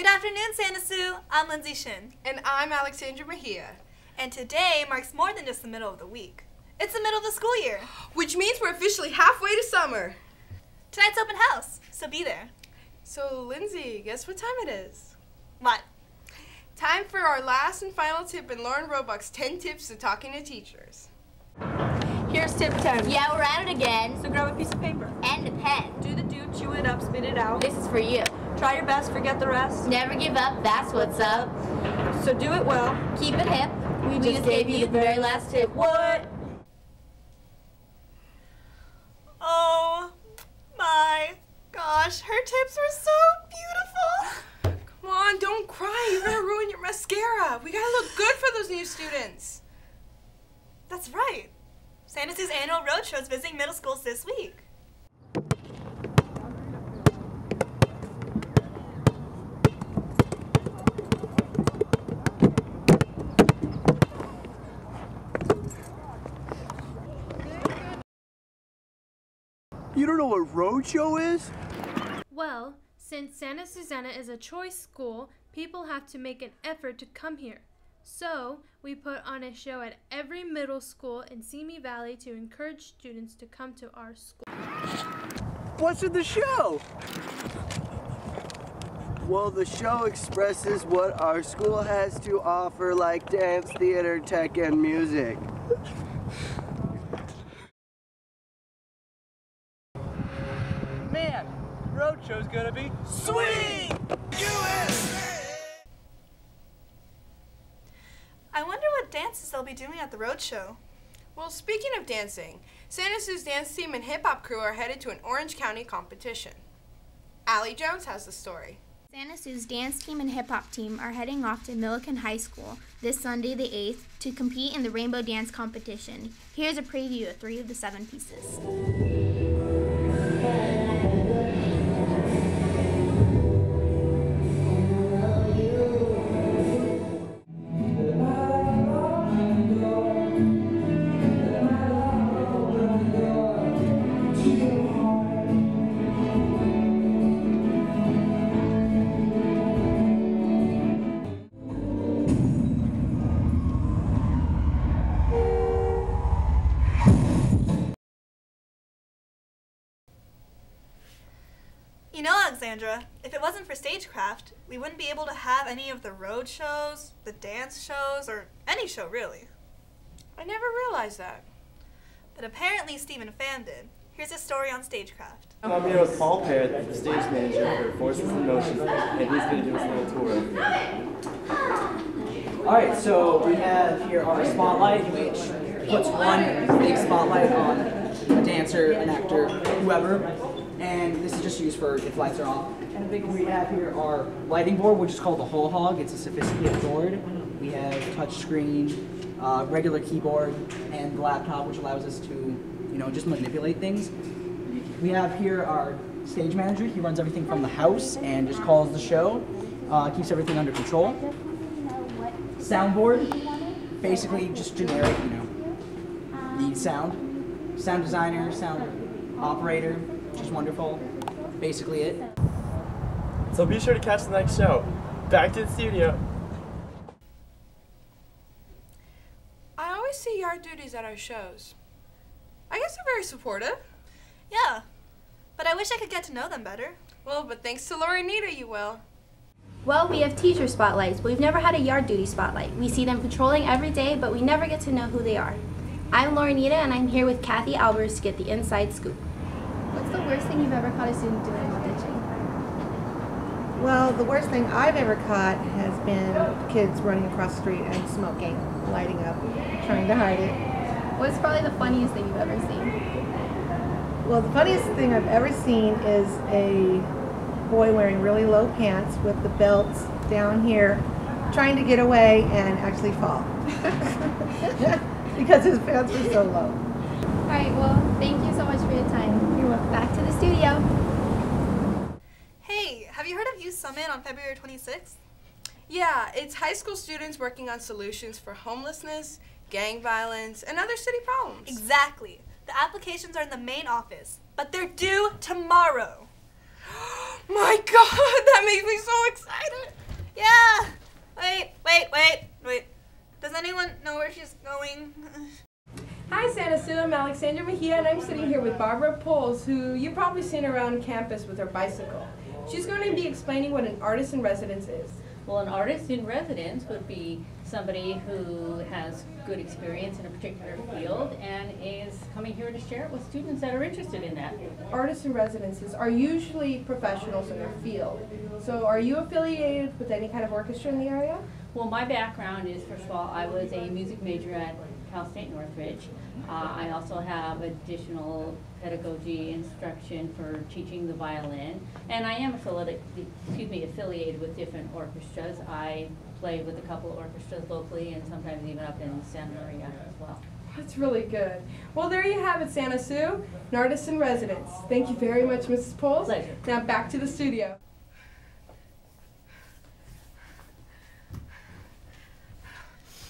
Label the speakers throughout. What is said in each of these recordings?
Speaker 1: Good afternoon, Santa Sue. I'm Lindsay Shin.
Speaker 2: And I'm Alexandra Mejia.
Speaker 1: And today marks more than just the middle of the week. It's the middle of the school year.
Speaker 2: Which means we're officially halfway to summer.
Speaker 1: Tonight's open house, so be there.
Speaker 2: So, Lindsay, guess what time it is?
Speaker 1: What?
Speaker 2: Time for our last and final tip in Lauren Roebuck's 10 Tips to Talking to Teachers.
Speaker 3: Here's tip 10.
Speaker 4: Yeah, we're at it again.
Speaker 3: So grab a piece of paper.
Speaker 4: And a pen.
Speaker 3: Do the do, chew it up, spit it out.
Speaker 4: This is for you.
Speaker 3: Try your best, forget the rest.
Speaker 4: Never give up, that's what's up.
Speaker 3: So do it well.
Speaker 4: Keep it hip. We just gave you the very last tip. What?
Speaker 1: Oh my gosh, her tips were so beautiful.
Speaker 2: Come on, don't cry. You're gonna ruin your mascara. We gotta look good for those new students.
Speaker 1: That's right. Santa Sue's annual Roadshow is visiting middle schools this week.
Speaker 5: You don't know what Roadshow is?
Speaker 6: Well, since Santa Susana is a choice school, people have to make an effort to come here. So, we put on a show at every middle school in Simi Valley to encourage students to come to our school.
Speaker 5: What's in the show? Well, the show expresses what our school has to offer, like dance, theater, tech, and music.
Speaker 7: Man, Roadshow's gonna be sweet!
Speaker 1: I wonder what dances they'll be doing at the Roadshow.
Speaker 2: Well, speaking of dancing, Santa Sue's dance team and hip-hop crew are headed to an Orange County competition. Allie Jones has the story.
Speaker 8: Santa Sue's dance team and hip-hop team are heading off to Millikan High School this Sunday the 8th to compete in the Rainbow Dance Competition. Here's a preview of 3 of the 7 pieces.
Speaker 1: You know, Alexandra, if it wasn't for Stagecraft, we wouldn't be able to have any of the road shows, the dance shows, or any show really.
Speaker 2: I never realized that.
Speaker 1: But apparently Stephen Pham did. Here's his story on Stagecraft.
Speaker 7: I'm here with Paul Parrott, the stage manager for Forces in Motion, and he's going to do us a little tour.
Speaker 9: Alright, so we have here our spotlight, which puts one big spotlight on a dancer, an actor, whoever. And this is just used for if lights are off. And a big we have here our lighting board, which is called the Whole Hog. It's a sophisticated board. We have touch screen, regular keyboard, and the laptop, which allows us to, just manipulate things. We have here our stage manager. He runs everything from the house and just calls the show, keeps everything under control. Soundboard, basically just generic, the sound designer, sound operator, which is wonderful. Basically it.
Speaker 7: So be sure to catch the next show. Back to the studio.
Speaker 2: I always see yard duties at our shows. I guess they're very supportive.
Speaker 1: Yeah, but I wish I could get to know them better.
Speaker 2: Well, but thanks to Laurenita, you will.
Speaker 8: Well, we have teacher spotlights, but we've never had a yard duty spotlight. We see them patrolling every day, but we never get to know who they are. I'm Laurenita, and I'm here with Kathy Albers to get the inside scoop. What's the worst thing you've ever caught a student doing while ditching?
Speaker 10: Well, the worst thing I've ever caught has been kids running across the street and smoking, lighting up, trying to hide it.
Speaker 8: What's probably the funniest thing you've ever seen?
Speaker 10: Well, the funniest thing I've ever seen is a boy wearing really low pants with the belts down here, trying to get away and actually fall. Because his pants were so low.
Speaker 8: All right, well, thank you so much for your time. You're welcome. Back to the studio.
Speaker 1: Hey, have you heard of Youth Summit on February 26th?
Speaker 2: Yeah, it's high school students working on solutions for homelessness, gang violence, and other city problems.
Speaker 1: Exactly. The applications are in the main office, but they're due tomorrow.
Speaker 2: My God, that makes me so excited.
Speaker 1: Yeah. Wait. Does anyone know where she's going?
Speaker 3: Hi, Santa Sue. I'm Alexandra Mejia, and I'm sitting here with Barbara Poles, who you've probably seen around campus with her bicycle. She's going to be explaining what an artist in residence is.
Speaker 11: Well, an artist in residence would be somebody who has good experience in a particular field and is coming here to share it with students that are interested in that.
Speaker 3: Artists in residences are usually professionals in their field. So are you affiliated with any kind of orchestra in the area?
Speaker 11: Well, my background is, first of all, I was a music major at Cal State Northridge. I also have additional pedagogy instruction for teaching the violin, and I am affiliated with different orchestras. I play with a couple of orchestras locally and sometimes even up in Santa Maria as well.
Speaker 3: That's really good. Well, there you have it, Santa Sue, an artist in residence. Thank you very much, Mrs. Poles.
Speaker 11: Pleasure.
Speaker 3: Now back to the studio.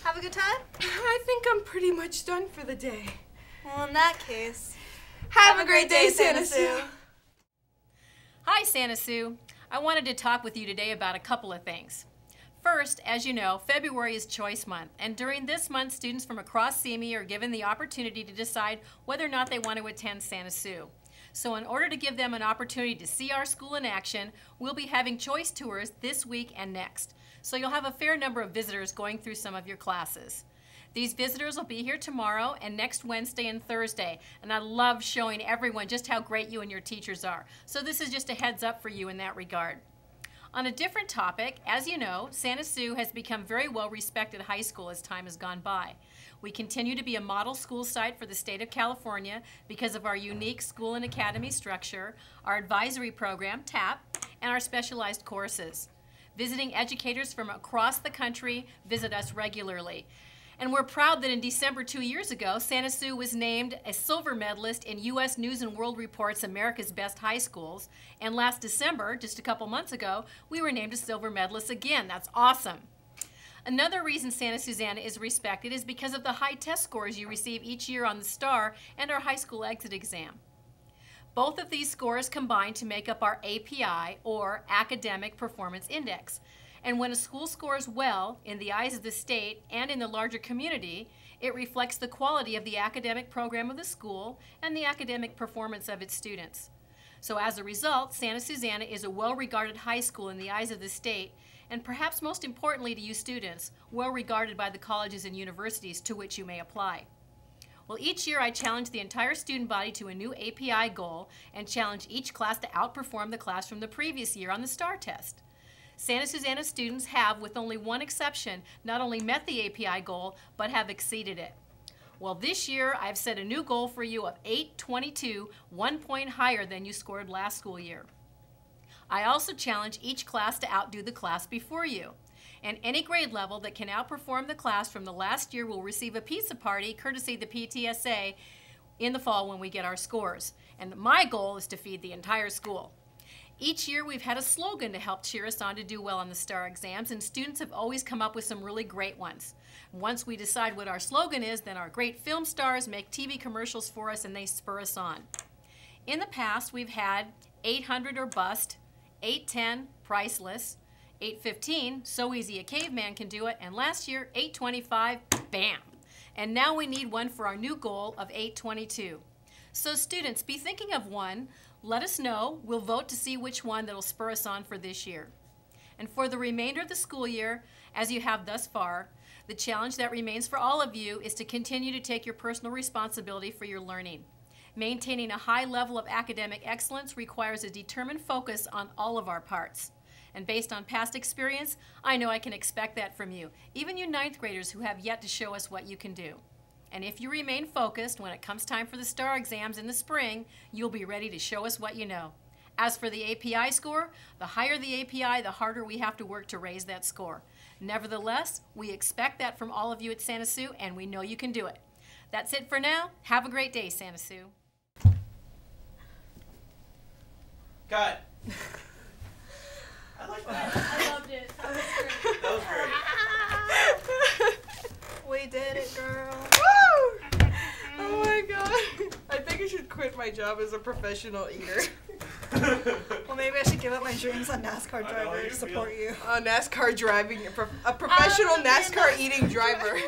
Speaker 1: Have a good time?
Speaker 2: I think I'm pretty much done for the day.
Speaker 1: Well, in that case,
Speaker 2: have a great day, Santa Sue.
Speaker 12: Hi, Santa Sue. I wanted to talk with you today about a couple of things. First, as you know, February is Choice Month, and during this month, students from across CME are given the opportunity to decide whether or not they want to attend Santa Sue. So in order to give them an opportunity to see our school in action, we'll be having choice tours this week and next. So you'll have a fair number of visitors going through some of your classes. These visitors will be here tomorrow and next Wednesday and Thursday, and I love showing everyone just how great you and your teachers are. So this is just a heads up for you in that regard. On a different topic, as you know, Santa Sue has become very well respected high school as time has gone by. We continue to be a model school site for the state of California because of our unique school and academy structure, our advisory program, TAP, and our specialized courses. Visiting educators from across the country visit us regularly. And we're proud that in December 2 years ago, Santa Sue was named a silver medalist in U.S. News and World Report's America's Best High Schools. And last December, just a couple months ago, we were named a silver medalist again. That's awesome. Another reason Santa Susana is respected is because of the high test scores you receive each year on the STAR and our high school exit exam. Both of these scores combine to make up our API, or Academic Performance Index. And when a school scores well in the eyes of the state and in the larger community, it reflects the quality of the academic program of the school and the academic performance of its students. So as a result, Santa Susana is a well-regarded high school in the eyes of the state, and perhaps most importantly to you students, well-regarded by the colleges and universities to which you may apply. Well, each year I challenge the entire student body to a new API goal and challenge each class to outperform the class from the previous year on the STAR test. Santa Susana students have, with only one exception, not only met the API goal, but have exceeded it. Well, this year I've set a new goal for you of 822, 1 point higher than you scored last school year. I also challenge each class to outdo the class before you. And any grade level that can outperform the class from the last year will receive a pizza party courtesy the PTSA in the fall when we get our scores. And my goal is to feed the entire school. Each year we've had a slogan to help cheer us on to do well on the STAR exams, and students have always come up with some really great ones. Once we decide what our slogan is, then our great film stars make TV commercials for us and they spur us on. In the past we've had 800 or bust, 810, priceless, 815, so easy a caveman can do it, and last year 825, bam. And now we need one for our new goal of 822. So students, be thinking of one. Let us know. We'll vote to see which one that'll spur us on for this year. And for the remainder of the school year, as you have thus far, the challenge that remains for all of you is to continue to take your personal responsibility for your learning. Maintaining a high level of academic excellence requires a determined focus on all of our parts. And based on past experience, I know I can expect that from you, even you 9th graders who have yet to show us what you can do. And if you remain focused, when it comes time for the STAR exams in the spring, you'll be ready to show us what you know. As for the API score, the higher the API, the harder we have to work to raise that score. Nevertheless, we expect that from all of you at Santa Sue, and we know you can do it. That's it for now. Have a great day, Santa Sue.
Speaker 7: Cut. I like that.
Speaker 6: I loved it. That was great.
Speaker 7: That was great.
Speaker 1: We did it, girl.
Speaker 2: Woo! Oh my god. I think I should quit my job as a professional eater.
Speaker 1: Well, maybe I should give up my dreams on NASCAR driver to support you.
Speaker 2: NASCAR driving, a professional NASCAR eating driver.